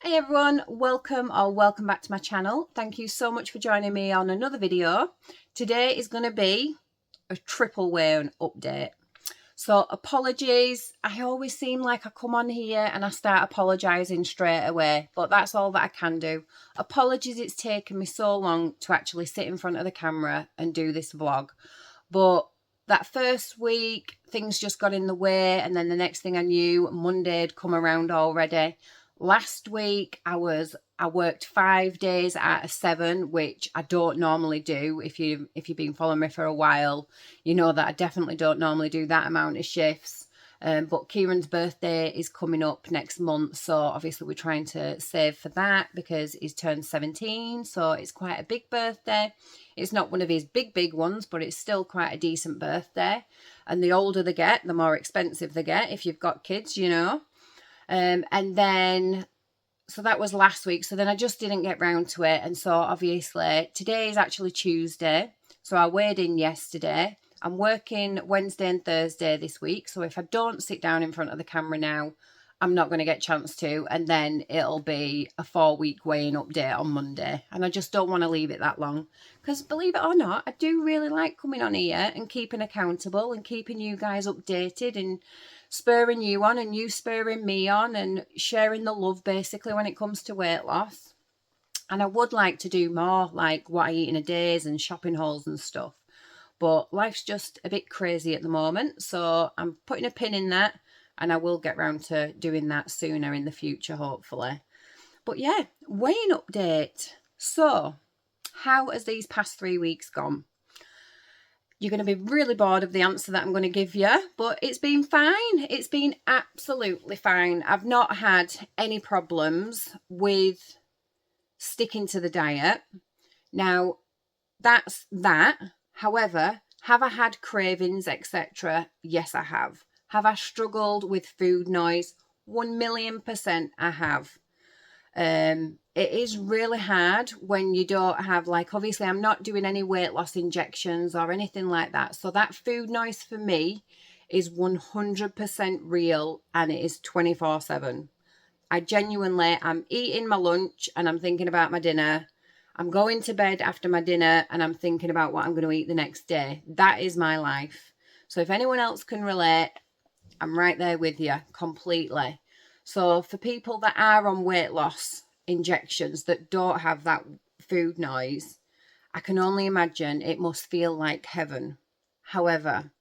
Hey everyone, welcome back to my channel. Thank you so much for joining me on another video. Today is going to be a triple weigh update. So apologies, I always seem like I come on here and I start apologising straight away, but that's all that I can do. Apologies it's taken me so long to actually sit in front of the camera and do this vlog, but that first week things just got in the way, and then the next thing I knew, Monday had come around already. Last week I worked 5 days out of 7, which I don't normally do. If you've been following me for a while, you know that I definitely don't normally do that amount of shifts. But Kieran's birthday is coming up next month, so obviously we're trying to save for that because he's turned 17, so it's quite a big birthday. It's not one of his big ones, but it's still quite a decent birthday. And the older they get, the more expensive they get if you've got kids, you know. And then, so that was last week. So then I just didn't get round to it. And so obviously today is actually Tuesday. So I weighed in yesterday. I'm working Wednesday and Thursday this week. So if I don't sit down in front of the camera now, I'm not going to get a chance to. And then it'll be a 4-week weighing update on Monday. And I just don't want to leave it that long. Because believe it or not, I do really like coming on here and keeping accountable and keeping you guys updated and spurring you on and you spurring me on and sharing the love basically when it comes to weight loss. And I would like to do more, like what I eat in a day and shopping hauls and stuff. But life's just a bit crazy at the moment. So I'm putting a pin in that, and I will get round to doing that sooner in the future, hopefully. But yeah, weighing update. So how has these past 3 weeks gone? You're going to be really bored of the answer that I'm going to give you, but it's been fine. It's been absolutely fine. I've not had any problems with sticking to the diet. Now, that's that. However, have I had cravings, etc.? Yes, I have. Have I struggled with food noise? 1,000,000% I have. It is really hard when you don't have, like, obviously I'm not doing any weight loss injections or anything like that. So that food noise for me is 100% real, and it is 24/7. I'm eating my lunch and I'm thinking about my dinner. I'm going to bed after my dinner and I'm thinking about what I'm going to eat the next day. That is my life. So if anyone else can relate, I'm right there with you completely. So for people that are on weight loss injections that don't have that food noise, I can only imagine it must feel like heaven. However,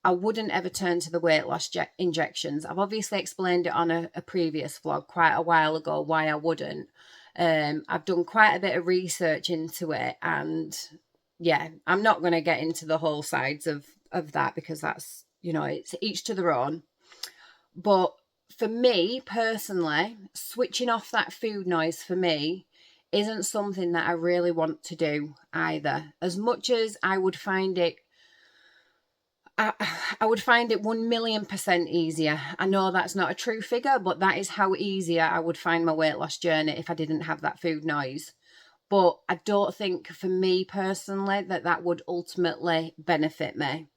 I wouldn't ever turn to the weight loss injections. I've obviously explained it on a previous vlog quite a while ago why I wouldn't. I've done quite a bit of research into it, and yeah, I'm not going to get into the whole sides of that because that's, you know, it's each to their own. But for me personally, switching off that food noise for me isn't something that I really want to do either. As much as I would find it, I would find it 1,000,000% easier. I know that's not a true figure, but that is how easier I would find my weight loss journey if I didn't have that food noise. But I don't think for me personally that would ultimately benefit me,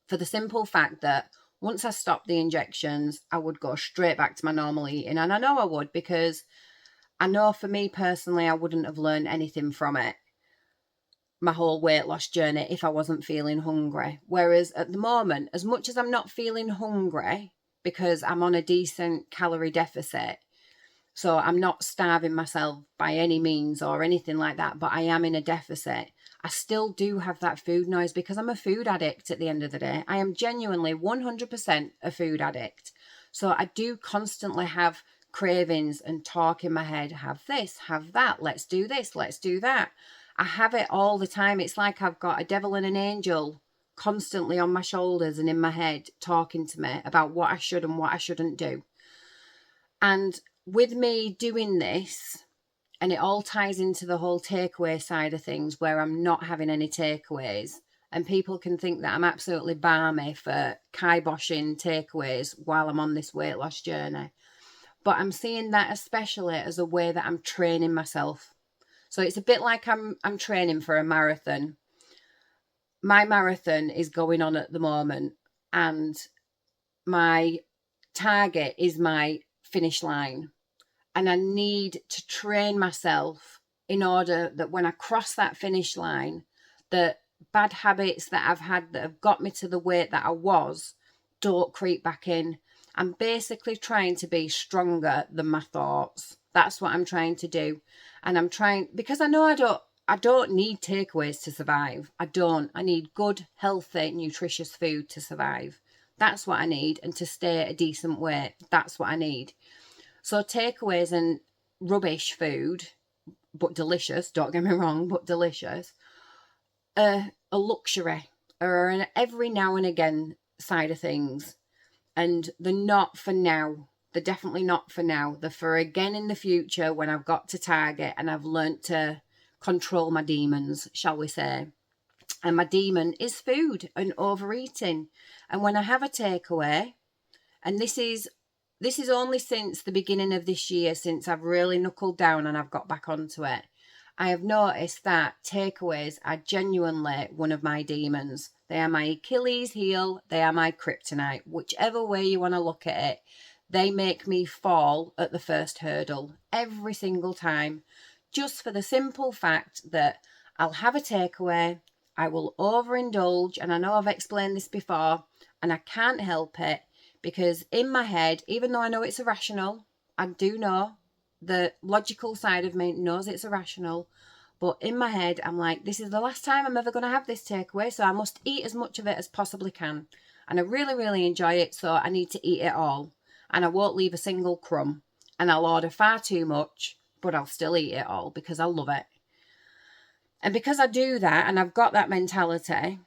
for the simple fact that once I stopped the injections, I would go straight back to my normal eating. And I know I would, because I know for me personally, I wouldn't have learned anything from it, my whole weight loss journey, if I wasn't feeling hungry. Whereas at the moment, as much as I'm not feeling hungry because I'm on a decent calorie deficit, so I'm not starving myself by any means or anything like that, but I am in a deficit, I still do have that food noise because I'm a food addict at the end of the day. I am genuinely 100% a food addict. So I do constantly have cravings and talk in my head, have this, have that, let's do this, let's do that. I have it all the time. It's like I've got a devil and an angel constantly on my shoulders and in my head talking to me about what I should and what I shouldn't do. And with me doing this, and it all ties into the whole takeaway side of things where I'm not having any takeaways, and people can think that I'm absolutely balmy for kiboshing takeaways while I'm on this weight loss journey. But I'm seeing that especially as a way that I'm training myself. So it's a bit like I'm training for a marathon. My marathon is going on at the moment, and my target is my finish line. And I need to train myself in order that when I cross that finish line, the bad habits that I've had that have got me to the weight that I was don't creep back in. I'm basically trying to be stronger than my thoughts. That's what I'm trying to do. And I'm trying, because I know I don't need takeaways to survive. I don't. I need good, healthy, nutritious food to survive. That's what I need. And to stay at a decent weight, that's what I need. So takeaways and rubbish food, but delicious, don't get me wrong, but delicious, a luxury, or an every now and again side of things. And they're not for now. They're definitely not for now. They're for again in the future when I've got to target and I've learnt to control my demons, shall we say. And my demon is food and overeating. And when I have a takeaway, and this is only since the beginning of this year, since I've really knuckled down and I've got back onto it, I have noticed that takeaways are genuinely one of my demons. They are my Achilles heel. They are my kryptonite. Whichever way you want to look at it, they make me fall at the first hurdle every single time. Just for the simple fact that I'll have a takeaway, I will overindulge, and I know I've explained this before, and I can't help it because in my head, even though I know it's irrational, I do know the logical side of me knows it's irrational, but in my head I'm like, this is the last time I'm ever going to have this takeaway, so I must eat as much of it as possibly can. And I really, really enjoy it, so I need to eat it all. And I won't leave a single crumb. And I'll order far too much, but I'll still eat it all because I love it. And because I do that, and I've got that mentality,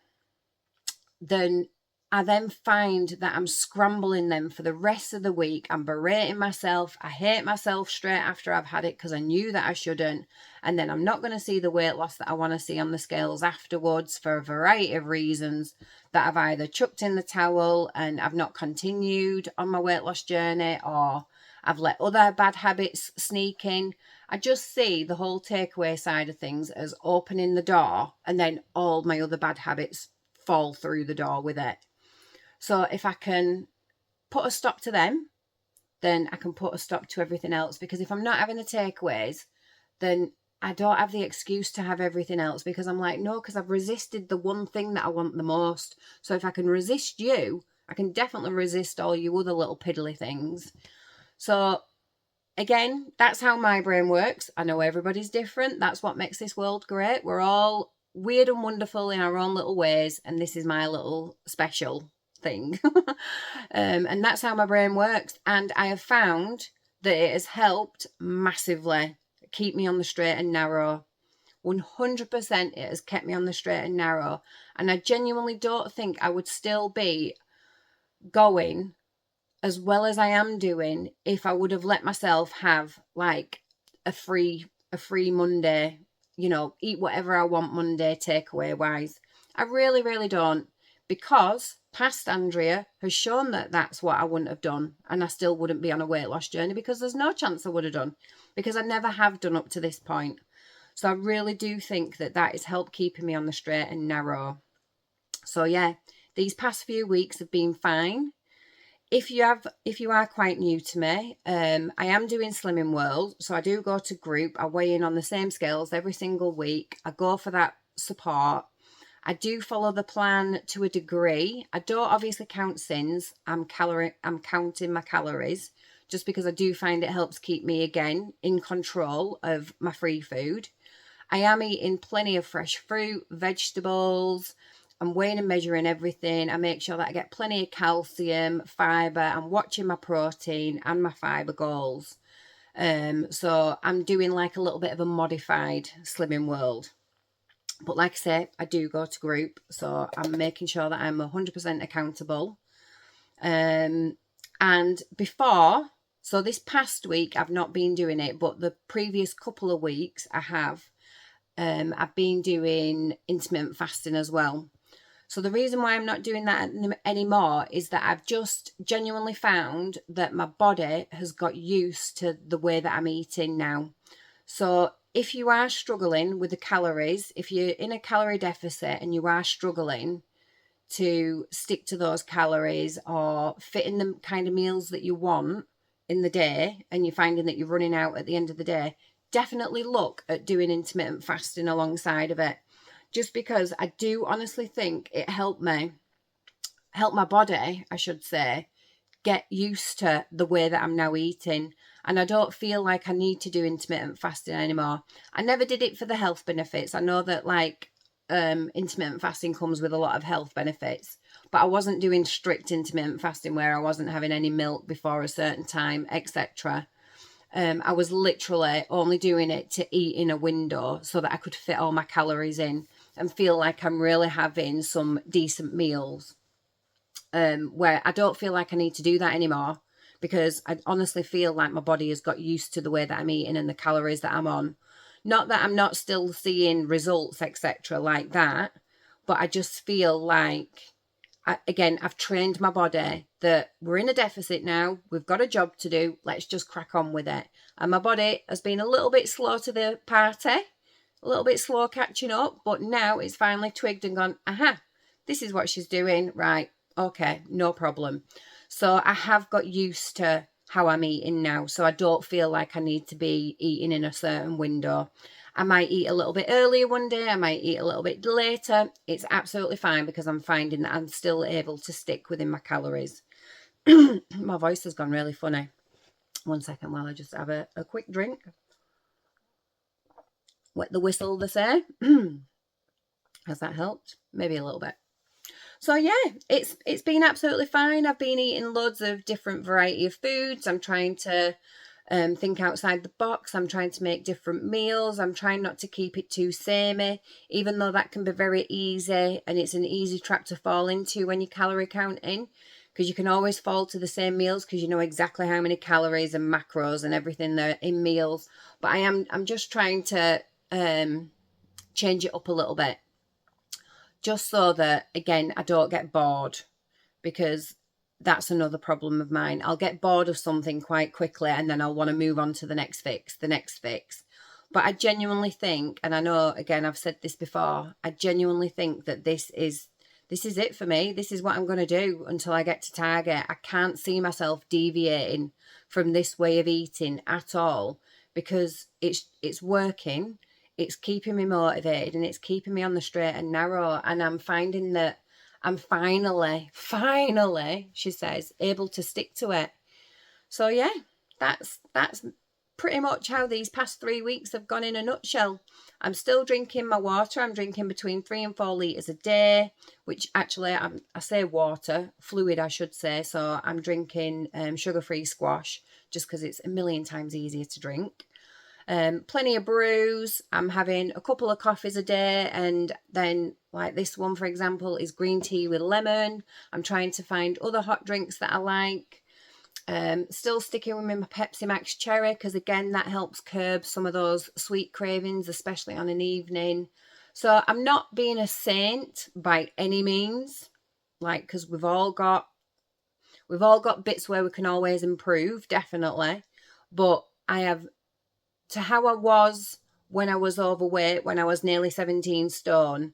then I then find that I'm scrambling them for the rest of the week. I'm berating myself. I hate myself straight after I've had it because I knew that I shouldn't. And then I'm not going to see the weight loss that I want to see on the scales afterwards for a variety of reasons that I've either chucked in the towel and I've not continued on my weight loss journey, or I've let other bad habits sneak in. I just see the whole takeaway side of things as opening the door, and then all my other bad habits fall through the door with it. So if I can put a stop to them, then I can put a stop to everything else. Because if I'm not having the takeaways, then I don't have the excuse to have everything else, because I'm like, no, because I've resisted the one thing that I want the most. So if I can resist you, I can definitely resist all you other little piddly things. So again, that's how my brain works. I know everybody's different. That's what makes this world great. We're all weird and wonderful in our own little ways, and this is my little special thing. And that's how my brain works. And I have found that it has helped massively keep me on the straight and narrow. 100% it has kept me on the straight and narrow. And I genuinely don't think I would still be going as well as I am doing if I would have let myself have like a free Monday, you know, eat whatever I want Monday takeaway wise. I really, really don't, because past Andrea has shown that that's what I wouldn't have done, and I still wouldn't be on a weight loss journey, because there's no chance I would have done, because I never have done up to this point. So I really do think that that has helped keeping me on the straight and narrow. So yeah, these past few weeks have been fine. If you are quite new to me, I am doing Slimming World. So I do go to group. I weigh in on the same scales every single week. I go for that support. I do follow the plan to a degree. I don't obviously count sins. I'm counting my calories, just because I do find it helps keep me, again, in control of my free food. I am eating plenty of fresh fruit, vegetables. I'm weighing and measuring everything. I make sure that I get plenty of calcium, fibre. I'm watching my protein and my fibre goals. So I'm doing like a little bit of a modified Slimming World. But like I say, I do go to group. So I'm making sure that I'm 100% accountable. And before, so this past week, I've not been doing it. But the previous couple of weeks, I have. I've been doing intermittent fasting as well. So the reason why I'm not doing that anymore is that I've just genuinely found that my body has got used to the way that I'm eating now. So if you are struggling with the calories, if you're in a calorie deficit and you are struggling to stick to those calories or fit in the kind of meals that you want, in the day and you're finding that you're running out at the end of the day, definitely look at doing intermittent fasting alongside of it. Just because I do honestly think it helped my body, I should say, get used to the way that I'm now eating. And I don't feel like I need to do intermittent fasting anymore. I never did it for the health benefits. I know that like intermittent fasting comes with a lot of health benefits, but I wasn't doing strict intermittent fasting where I wasn't having any milk before a certain time, etc. I was literally only doing it to eat in a window so that I could fit all my calories in and feel like I'm really having some decent meals. Where I don't feel like I need to do that anymore, because I honestly feel like my body has got used to the way that I'm eating and the calories that I'm on. Not that I'm not still seeing results, etc. like that, but I just feel like, I've trained my body that we're in a deficit now, we've got a job to do, let's just crack on with it. And my body has been a little bit slow to the party, a little bit slow catching up, but now it's finally twigged and gone, aha, this is what she's doing, right, okay, no problem. So I have got used to how I'm eating now, so I don't feel like I need to be eating in a certain window. I might eat a little bit earlier one day, I might eat a little bit later. It's absolutely fine because I'm finding that I'm still able to stick within my calories. My voice has gone really funny. One second while I just have a quick drink. Wet the whistle, they say. Has that helped? Maybe a little bit. So yeah, it's been absolutely fine. I've been eating loads of different variety of foods. I'm trying to think outside the box. I'm trying to make different meals. I'm trying not to keep it too samey, even though that can be very easy and it's an easy trap to fall into when you're calorie counting, because you can always fall to the same meals because you know exactly how many calories and macros and everything there in meals. But I'm just trying to change it up a little bit, just so that, again, I don't get bored, because that's another problem of mine. I'll get bored of something quite quickly and then I'll want to move on to the next fix. But I genuinely think, and I know, again, I've said this before, I genuinely think that this is it for me. This is what I'm going to do until I get to target. I can't see myself deviating from this way of eating at all, because it's working. It's keeping me motivated and it's keeping me on the straight and narrow. And I'm finding that I'm finally, she says, able to stick to it. So yeah, that's pretty much how these past 3 weeks have gone in a nutshell. I'm still drinking my water. I'm drinking between 3 and 4 litres a day, which actually, I say water, fluid I should say. So I'm drinking sugar-free squash just because it's a million times easier to drink. Plenty of brews. I'm having a couple of coffees a day, and then like this one, for example, is green tea with lemon. I'm trying to find other hot drinks that I like. Still sticking with my Pepsi Max Cherry, because again, that helps curb some of those sweet cravings, especially on an evening. So I'm not being a saint by any means, like, because we've all got bits where we can always improve, definitely. But I have, to how I was when I was overweight, when I was nearly 17 stone,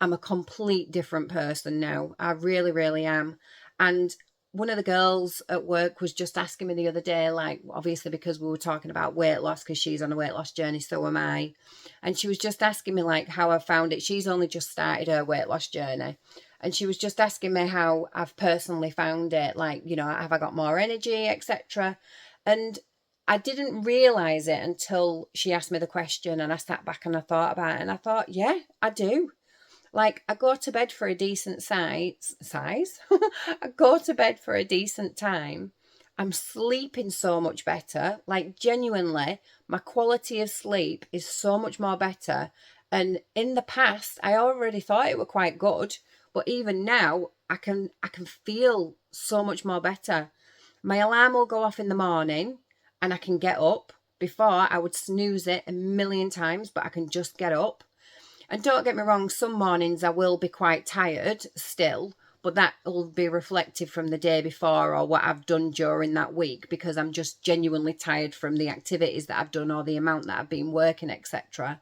I'm a complete different person now. I really, really am. And one of the girls at work was just asking me the other day, like, obviously because we were talking about weight loss, because she's on a weight loss journey, so am I. And she was just asking me like how I found it. She's only just started her weight loss journey. And she was just asking me how I've personally found it. Like, you know, have I got more energy, etc. And I didn't realise it until she asked me the question, and I sat back and I thought about it, and I thought, yeah, I do. Like, I go to bed for a decent size. I go to bed for a decent time. I'm sleeping so much better. Like, genuinely, my quality of sleep is so much more better. And in the past, I already thought it were quite good, but even now, I can feel so much more better. My alarm will go off in the morning, and I can get up. Before, I would snooze it a million times, but I can just get up. And don't get me wrong, some mornings I will be quite tired still, but that will be reflective from the day before or what I've done during that week, because I'm just genuinely tired from the activities that I've done or the amount that I've been working, etc.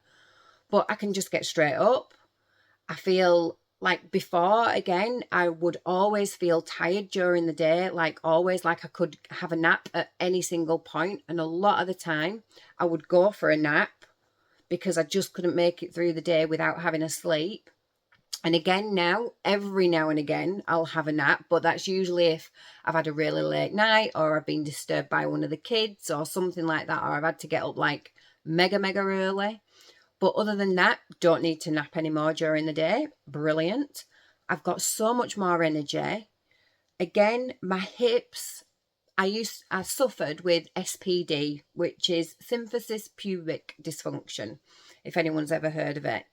But I can just get straight up. I feel like before, again, I would always feel tired during the day, like always, like I could have a nap at any single point. And a lot of the time I would go for a nap because I just couldn't make it through the day without having a sleep. And again, now, every now and again, I'll have a nap, but that's usually if I've had a really late night or I've been disturbed by one of the kids or something like that, or I've had to get up like mega early. But other than that, don't need to nap anymore during the day. Brilliant. I've got so much more energy. Again, my hips, I suffered with SPD, which is symphysis pubic dysfunction, if anyone's ever heard of it.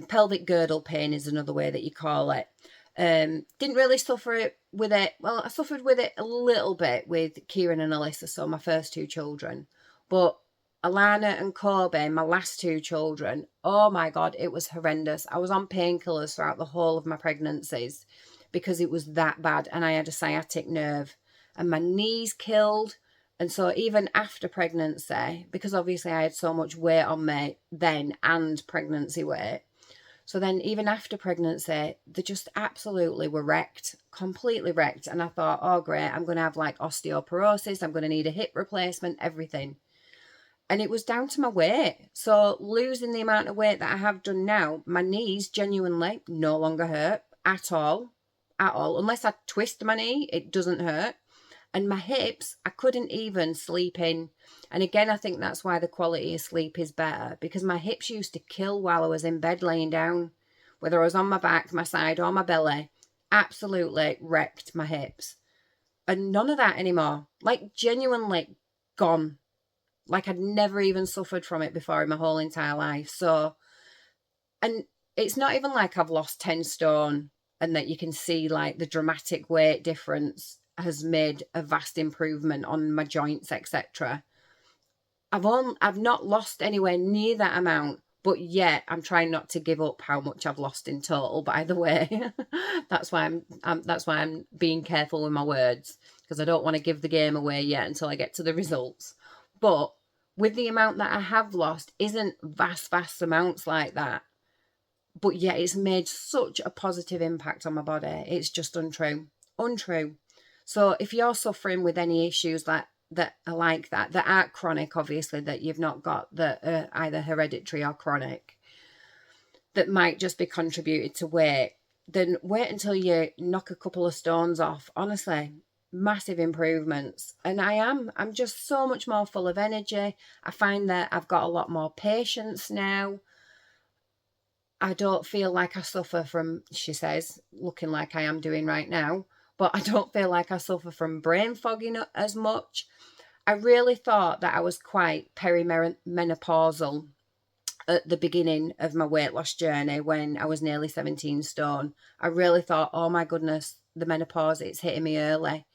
Pelvic girdle pain is another way that you call it. Didn't really suffer with it. Well, I suffered with it a little bit with Kieran and Alyssa, so my first two children. But Alana and Kobe, my last two children, oh my God, it was horrendous. I was on painkillers throughout the whole of my pregnancies because it was that bad, and I had a sciatic nerve and my knees killed. And so even after pregnancy, because obviously I had so much weight on me then and pregnancy weight, so then even after pregnancy, they just absolutely were wrecked, completely wrecked. And I thought, oh great, I'm going to have like osteoporosis, I'm going to need a hip replacement, everything. And it was down to my weight. So losing the amount of weight that I have done now, my knees genuinely no longer hurt at all. Unless I twist my knee, it doesn't hurt. And my hips, I couldn't even sleep in. And again, I think that's why the quality of sleep is better, because my hips used to kill while I was in bed laying down. Whether I was on my back, my side or my belly, absolutely wrecked my hips. And none of that anymore. Like genuinely gone. Like I'd never even suffered from it before in my whole entire life. So, and it's not even like I've lost 10 stone and that you can see like the dramatic weight difference has made a vast improvement on my joints, etc. I've not lost anywhere near that amount, but yet I'm trying not to give up how much I've lost in total. By the way, that's why I'm being careful with my words, because I don't want to give the game away yet until I get to the results. But with the amount that I have lost, isn't vast amounts like that. But yet it's made such a positive impact on my body. It's just untrue. So if you're suffering with any issues that are like that aren't chronic, obviously, that you've not got, that are either hereditary or chronic, that might just be contributed to weight, then wait until you knock a couple of stones off. Honestly, massive improvements. And I'm just so much more full of energy. I find that I've got a lot more patience now. I don't feel like I suffer from, she says, looking like I am doing right now, but I don't feel like I suffer from brain fogging as much. I really thought that I was quite perimenopausal at the beginning of my weight loss journey when I was nearly 17 stone. I really thought, oh my goodness, the menopause, it's hitting me early.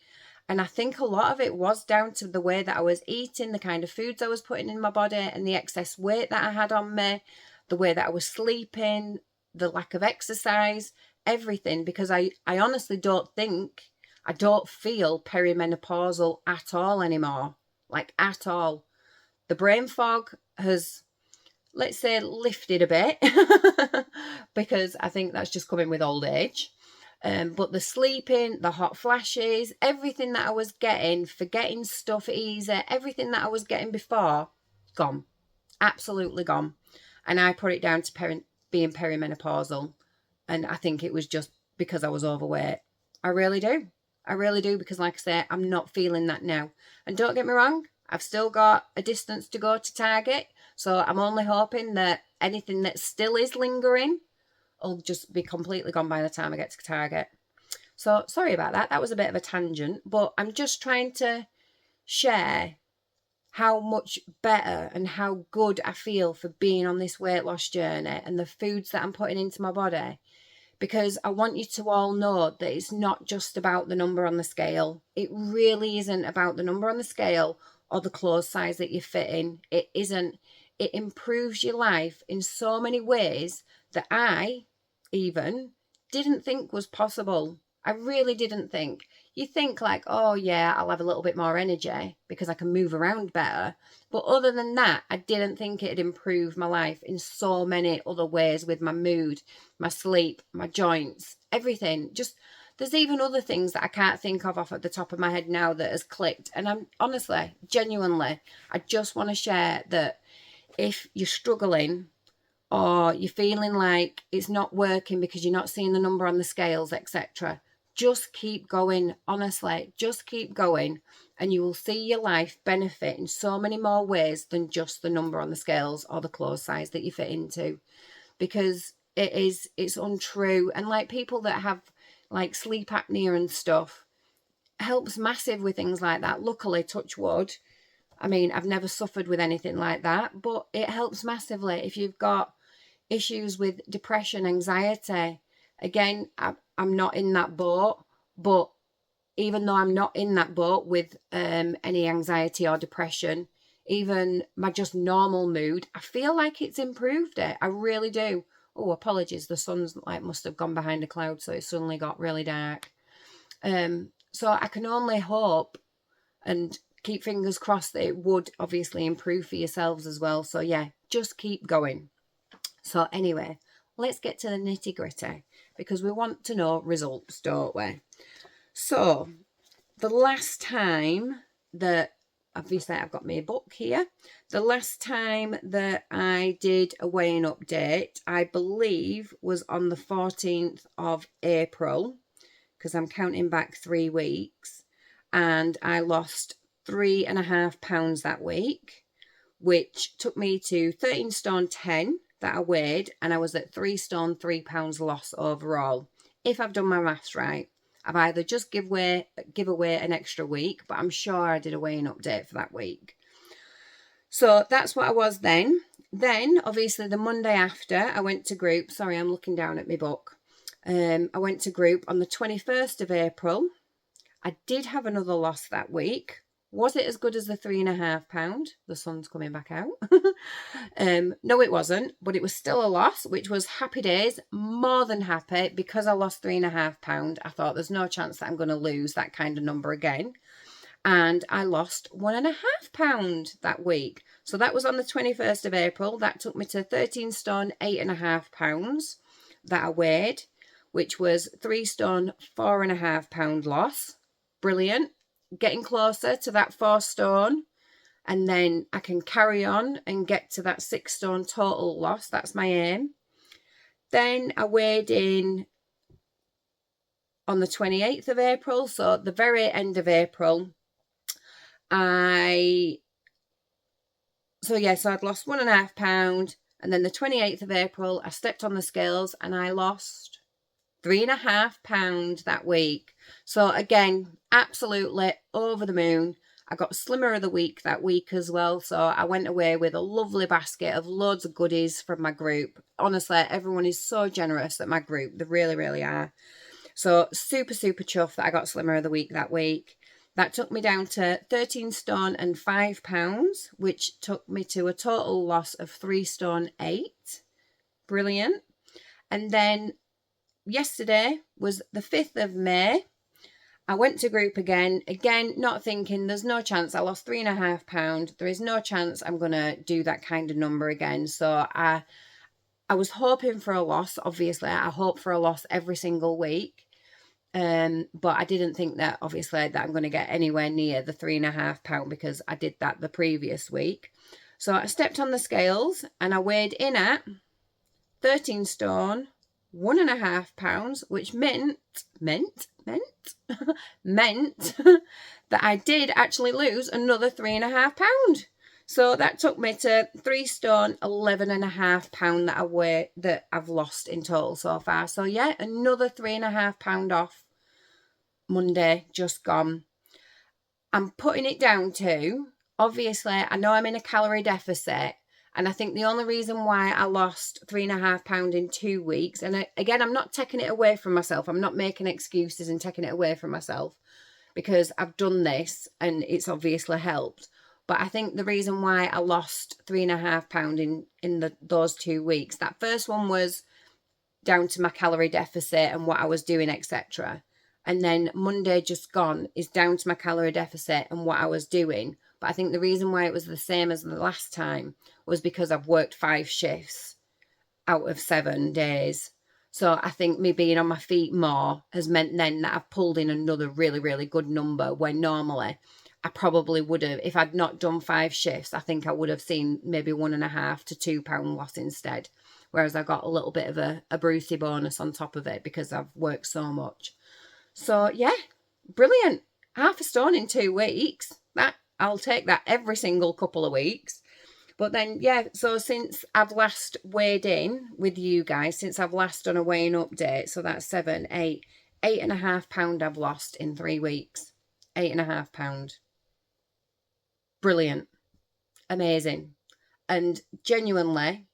And I think a lot of it was down to the way that I was eating, the kind of foods I was putting in my body, and the excess weight that I had on me, the way that I was sleeping, the lack of exercise, everything. Because I honestly don't feel perimenopausal at all anymore. Like at all. The brain fog has, let's say, lifted a bit because I think that's just coming with old age. But the sleeping, the hot flashes, everything that I was getting, forgetting stuff easy, everything that I was getting before, gone. Absolutely gone. And I put it down to being perimenopausal. And I think it was just because I was overweight. I really do. Because like I say, I'm not feeling that now. And don't get me wrong, I've still got a distance to go to Target. So I'm only hoping that anything that still is lingering will just be completely gone by the time I get to Target. So sorry about that. That was a bit of a tangent, but I'm just trying to share how much better and how good I feel for being on this weight loss journey and the foods that I'm putting into my body. Because I want you to all know that it's not just about the number on the scale. It really isn't about the number on the scale or the clothes size that you fit in. It isn't. It improves your life in so many ways that I even didn't think was possible. I really didn't think. you think like, oh yeah, I'll have a little bit more energy because I can move around better. But other than that, I didn't think it'd improve my life in so many other ways, with my mood, my sleep, my joints, everything. Just, there's even other things that I can't think of off at the top of my head now that has clicked. And I'm honestly, genuinely, I just want to share that if you're struggling, or you're feeling like it's not working because you're not seeing the number on the scales, etc., just keep going. Honestly, just keep going, and you will see your life benefit in so many more ways than just the number on the scales or the clothes size that you fit into, because it's untrue. And like people that have like sleep apnea and stuff, helps massive with things like that. Luckily, touch wood, I mean, I've never suffered with anything like that, but it helps massively. If you've got issues with depression, anxiety, again, I'm not in that boat, but even though I'm not in that boat with any anxiety or depression, even my just normal mood, I feel like it's improved it. I really do. Oh, apologies, the sun's like must have gone behind a cloud, so it suddenly got really dark. So I can only hope and keep fingers crossed that it would obviously improve for yourselves as well. So yeah, just keep going. So anyway, let's get to the nitty gritty, because we want to know results, don't we? So the last time that, obviously I've got my book here, the last time that I did a weighing update, I believe was on the 14th of April, because I'm counting back 3 weeks, and I lost 3.5 pounds that week, which took me to 13 stone 10 that I weighed, and I was at 3 stone 3 pounds loss overall. If I've done my maths right, I've either just give away an extra week, but I'm sure I did a weighing update for that week. So that's what I was then. Then, obviously, the Monday after, I went to group. Sorry, I'm looking down at my book. I went to group on the 21st of April. I did have another loss that week. Was it as good as the 3.5 pound? The sun's coming back out. No, it wasn't, but it was still a loss, which was happy days. More than happy, because I lost 3.5 pound. I thought there's no chance that I'm going to lose that kind of number again. And I lost 1.5 pound that week. So that was on the 21st of April. That took me to 13 stone 8.5 pounds that I weighed, which was 3 stone 4.5 pound loss. Brilliant. Getting closer to that 4 stone, and then I can carry on and get to that 6 stone total loss. That's my aim. Then I weighed in on the 28th of April, so at the very end of April. So I'd lost 1.5 pound, and then the 28th of April, I stepped on the scales and I lost 3.5 pound that week. So again, absolutely over the moon. I got slimmer of the week that week as well. So I went away with a lovely basket of loads of goodies from my group. Honestly, everyone is so generous at my group. They really, really are. So super, super chuffed that I got slimmer of the week that week. That took me down to 13 stone and 5 pounds, which took me to a total loss of 3 stone 8. Brilliant. And then yesterday was the 5th of May. I went to group again, not thinking there's no chance. I lost 3.5 pound. There is no chance I'm going to do that kind of number again. So I was hoping for a loss. Obviously, I hope for a loss every single week. But I didn't think that, obviously, that I'm going to get anywhere near the 3.5 pound, because I did that the previous week. So I stepped on the scales and I weighed in at 13 stone 1.5 pounds, which meant that I did actually lose another 3.5 pound. So that took me to 3 stone 11.5 pound that I've lost in total so far. So yeah, another 3.5 pound off Monday just gone. I'm putting it down to, obviously, I know I'm in a calorie deficit. And I think the only reason why I lost 3.5 pound in 2 weeks, and again, I'm not taking it away from myself. I'm not making excuses and taking it away from myself, because I've done this and it's obviously helped. But I think the reason why I lost 3.5 pound in those 2 weeks, that first one was down to my calorie deficit and what I was doing, etc. And then Monday just gone is down to my calorie deficit and what I was doing. But I think the reason why it was the same as the last time was because I've worked 5 shifts out of 7 days. So I think me being on my feet more has meant then that I've pulled in another really, really good number, when normally I probably would have, if I'd not done 5 shifts, I think I would have seen maybe 1.5 to 2 pound loss instead. Whereas I got a little bit of a Brucey bonus on top of it because I've worked so much. So yeah, brilliant. 1/2 stone in 2 weeks. That, I'll take that every single couple of weeks. But then, yeah, so since I've last weighed in with you guys, since I've last done a weighing update, so that's 7, 8, 8.5 pound I've lost in 3 weeks. 8.5 pound. Brilliant. Amazing. And genuinely,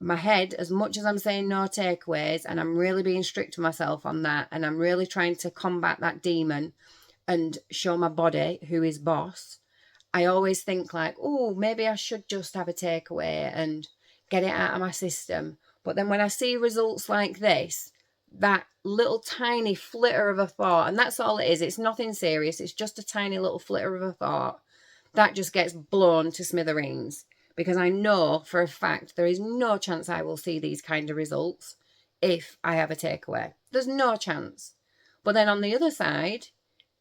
my head, as much as I'm saying no takeaways, and I'm really being strict to myself on that, and I'm really trying to combat that demon and show my body who is boss, I always think like, oh, maybe I should just have a takeaway and get it out of my system. But then when I see results like this, that little tiny flitter of a thought, and that's all it is, it's nothing serious, it's just a tiny little flitter of a thought, that just gets blown to smithereens. Because I know for a fact there is no chance I will see these kind of results if I have a takeaway. There's no chance. But then on the other side,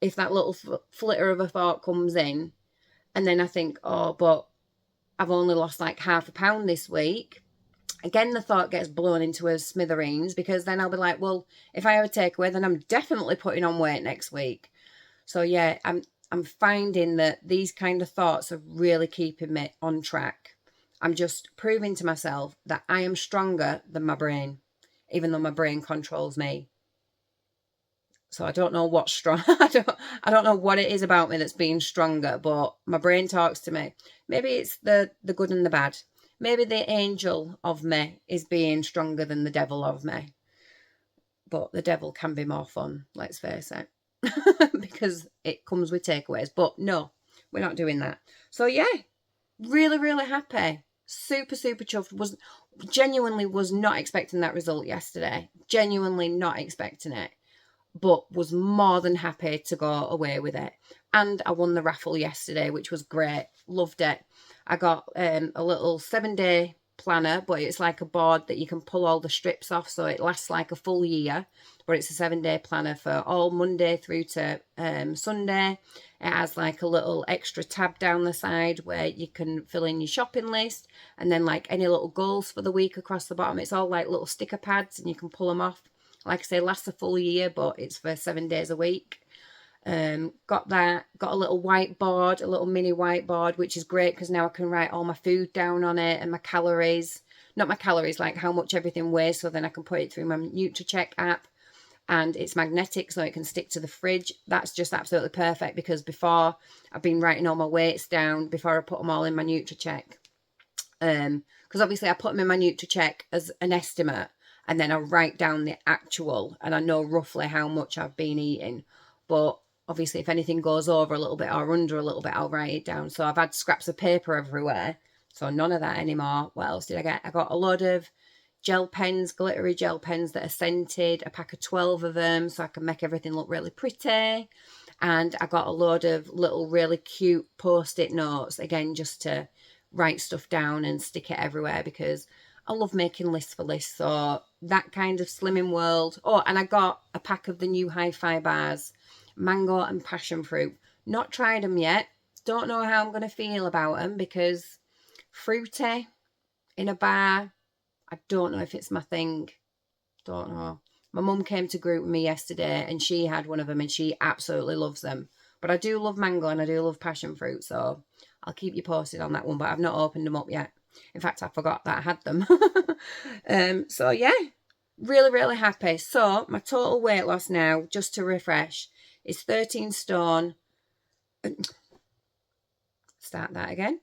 if that little flitter of a thought comes in, and then I think, oh, but I've only lost like 1/2 pound this week. Again, the thought gets blown into a smithereens, because then I'll be like, well, if I have a takeaway, then I'm definitely putting on weight next week. So yeah, I'm finding that these kind of thoughts are really keeping me on track. I'm just proving to myself that I am stronger than my brain, even though my brain controls me. So I don't know what's strong. I don't know what it is about me that's being stronger, but my brain talks to me. Maybe it's the good and the bad. Maybe the angel of me is being stronger than the devil of me. But the devil can be more fun, let's face it. Because it comes with takeaways. But no, we're not doing that. So yeah, really, really happy. Super, super chuffed. Genuinely was not expecting that result yesterday. Genuinely not expecting it. But was more than happy to go away with it. And I won the raffle yesterday, which was great. Loved it. I got a little 7-day planner, but it's like a board that you can pull all the strips off, so it lasts like a full year. But it's a 7-day planner for all Monday through to Sunday. It has like a little extra tab down the side where you can fill in your shopping list, and then like any little goals for the week across the bottom. It's all like little sticker pads, and you can pull them off. Like I say, lasts a full year, but it's for 7 days a week. Got that. Got a little whiteboard, a little mini whiteboard, which is great because now I can write all my food down on it and my calories. Not my calories, like how much everything weighs, so then I can put it through my NutriCheck app. And it's magnetic, so it can stick to the fridge. That's just absolutely perfect, because before I've been writing all my weights down before I put them all in my NutriCheck. Because obviously I put them in my NutriCheck as an estimate, and then I write down the actual, and I know roughly how much I've been eating. But obviously if anything goes over a little bit or under a little bit, I'll write it down. So I've had scraps of paper everywhere, so none of that anymore. What else did I get? I got a load of gel pens, glittery gel pens that are scented, a pack of 12 of them, so I can make everything look really pretty. And I got a load of little really cute post-it notes, again, just to write stuff down and stick it everywhere, because I love making lists for lists. So that kind of slimming world. Oh, and I got a pack of the new hi-fi bars, mango and passion fruit. Not tried them yet. Don't know how I'm going to feel about them, because fruity in a bar, I don't know if it's my thing. Don't know. My mum came to group with me yesterday and she had one of them and she absolutely loves them. But I do love mango and I do love passion fruit, so I'll keep you posted on that one. But I've not opened them up yet. In fact, I forgot that I had them. So yeah, really, really happy. So my total weight loss now, just to refresh, is 13 stone. Start that again.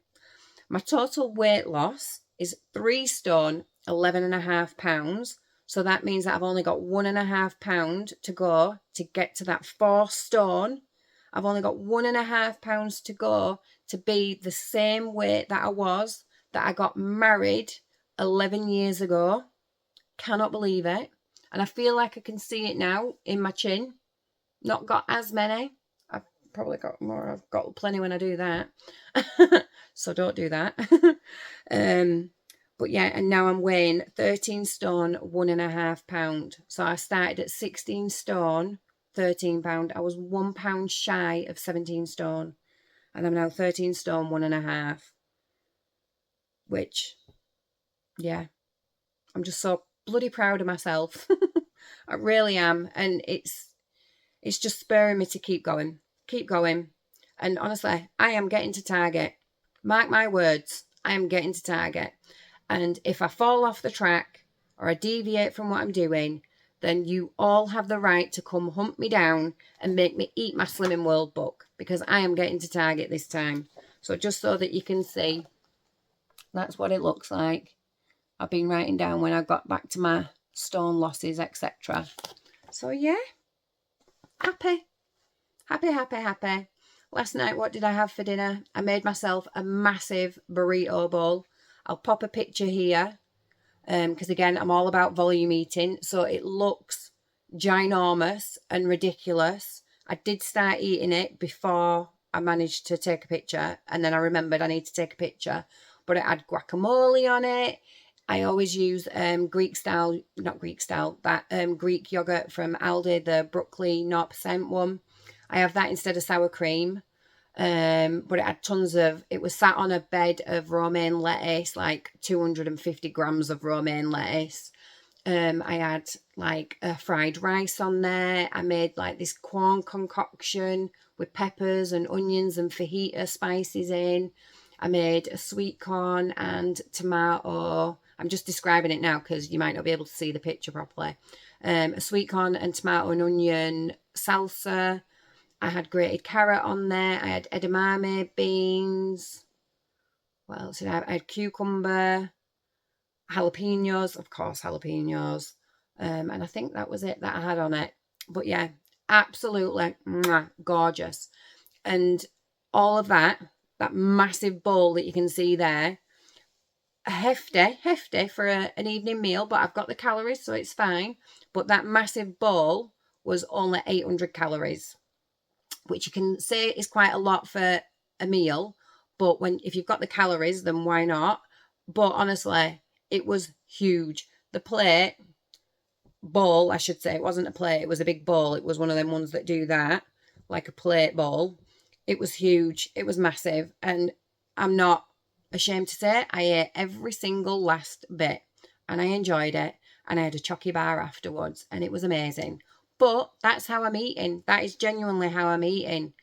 My total weight loss is 3 stone, 11.5 pounds. So that means that I've only got 1.5 pound to go to get to that 4 stone. I've only got 1.5 pounds to go to be the same weight that I was, that I got married 11 years ago. Cannot believe it. And I feel like I can see it now in my chin. Not got as many. I've probably got more. I've got plenty when I do that. So don't do that. But yeah, and now I'm weighing 13 stone, 1.5 pound. So I started at 16 stone, 13 pound. I was 1 pound shy of 17 stone. And I'm now 13 stone, 1.5. Which, yeah, I'm just so bloody proud of myself. I really am. And it's just spurring me to keep going. Keep going. And honestly, I am getting to target. Mark my words, I am getting to target. And if I fall off the track or I deviate from what I'm doing, then you all have the right to come hunt me down and make me eat my Slimming World book, because I am getting to target this time. So just so that you can see, that's what it looks like. I've been writing down when I got back to my stone losses, etc. So yeah, happy. Happy, happy, happy. Last night, what did I have for dinner? I made myself a massive burrito bowl. I'll pop a picture here, because again, I'm all about volume eating, so it looks ginormous and ridiculous. I did start eating it before I managed to take a picture, and then I remembered I need to take a picture. But it had guacamole on it. I always use Greek yogurt from Aldi, the Broccoli 0% one. I have that instead of sour cream. But it had tons of, it was sat on a bed of romaine lettuce, like 250 grams of romaine lettuce. I had like a fried rice on there. I made like this corn concoction with peppers and onions and fajita spices in. I made a sweet corn and tomato. I'm just describing it now because you might not be able to see the picture properly. A sweet corn and tomato and onion salsa. I had grated carrot on there. I had edamame, beans. What else did I have? I had cucumber, jalapenos, of course, jalapenos. And I think that was it that I had on it. But yeah, absolutely gorgeous. And all of that massive bowl that you can see there, hefty for an evening meal, but I've got the calories, so it's fine. But that massive bowl was only 800 calories. Which you can say is quite a lot for a meal, but if you've got the calories, then why not? But honestly, it was huge. The bowl, I should say, it wasn't a plate, it was a big bowl. It was one of them ones that do that, like a plate bowl. It was huge, it was massive, and I'm not ashamed to say I ate every single last bit, and I enjoyed it, and I had a chocky bar afterwards, and it was amazing. But that's how I'm eating. That is genuinely how I'm eating.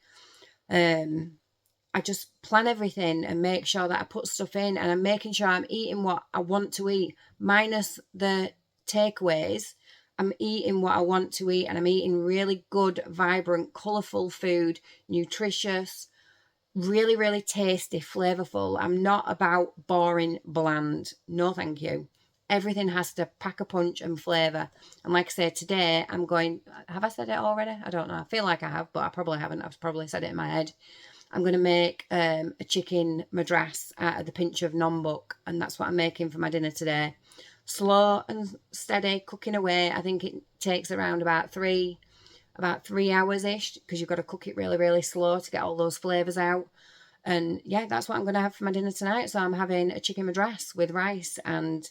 I just plan everything and make sure that I put stuff in, and I'm making sure I'm eating what I want to eat, minus the takeaways. I'm eating what I want to eat, and I'm eating really good, vibrant, colourful food, nutritious, really, really tasty, flavourful. I'm not about boring, bland. No, thank you. Everything has to pack a punch and flavour. And like I say, today I'm going... Have I said it already? I don't know. I feel like I have, but I probably haven't. I've probably said it in my head. I'm going to make a chicken madras out of the pinch of nombuk. And that's what I'm making for my dinner today. Slow and steady, cooking away. I think it takes around about 3 hours-ish, because you've got to cook it really, really slow to get all those flavours out. And yeah, that's what I'm going to have for my dinner tonight. So I'm having a chicken madras with rice and...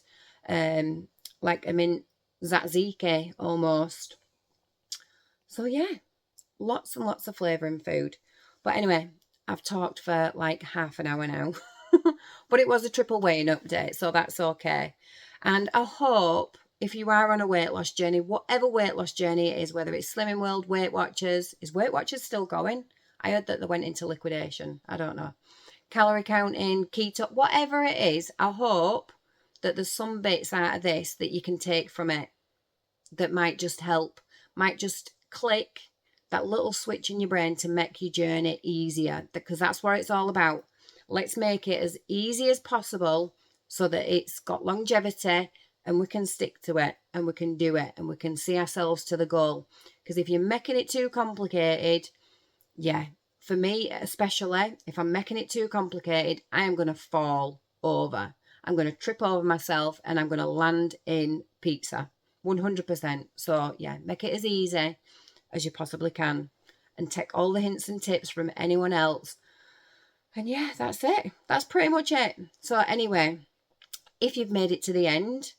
like a mint tzatziki almost. So yeah, lots and lots of flavouring food. But anyway, I've talked for like half an hour now. But it was a triple weighing update, so that's okay. And I hope if you are on a weight loss journey, whatever weight loss journey it is, whether it's Slimming World, Weight Watchers, is Weight Watchers still going? I heard that they went into liquidation. I don't know. Calorie counting, keto, whatever it is, I hope that there's some bits out of this that you can take from it that might just help, might just click that little switch in your brain to make your journey easier, because that's what it's all about. Let's make it as easy as possible so that it's got longevity and we can stick to it and we can do it and we can see ourselves to the goal. Because if you're making it too complicated, yeah, for me especially, if I'm making it too complicated, I am going to fall over. I'm going to trip over myself and I'm going to land in pizza. 100%. So, yeah, make it as easy as you possibly can, and take all the hints and tips from anyone else. And yeah, that's it. That's pretty much it. So anyway, if you've made it to the end,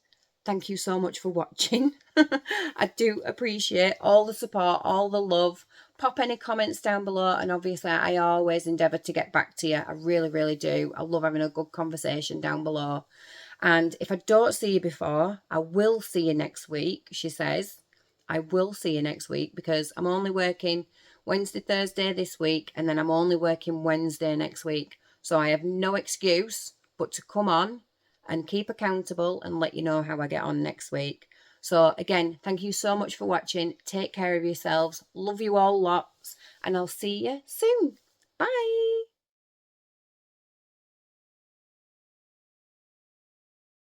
thank you so much for watching. I do appreciate all the support, all the love. Pop any comments down below, and obviously I always endeavour to get back to you. I really, really do. I love having a good conversation down below. And if I don't see you before, I will see you next week, she says. I will see you next week because I'm only working Wednesday, Thursday this week, and then I'm only working Wednesday next week. So I have no excuse but to come on and keep accountable and let you know how I get on next week. So again, thank you so much for watching. Take care of yourselves. Love you all lots, and I'll see you soon. Bye.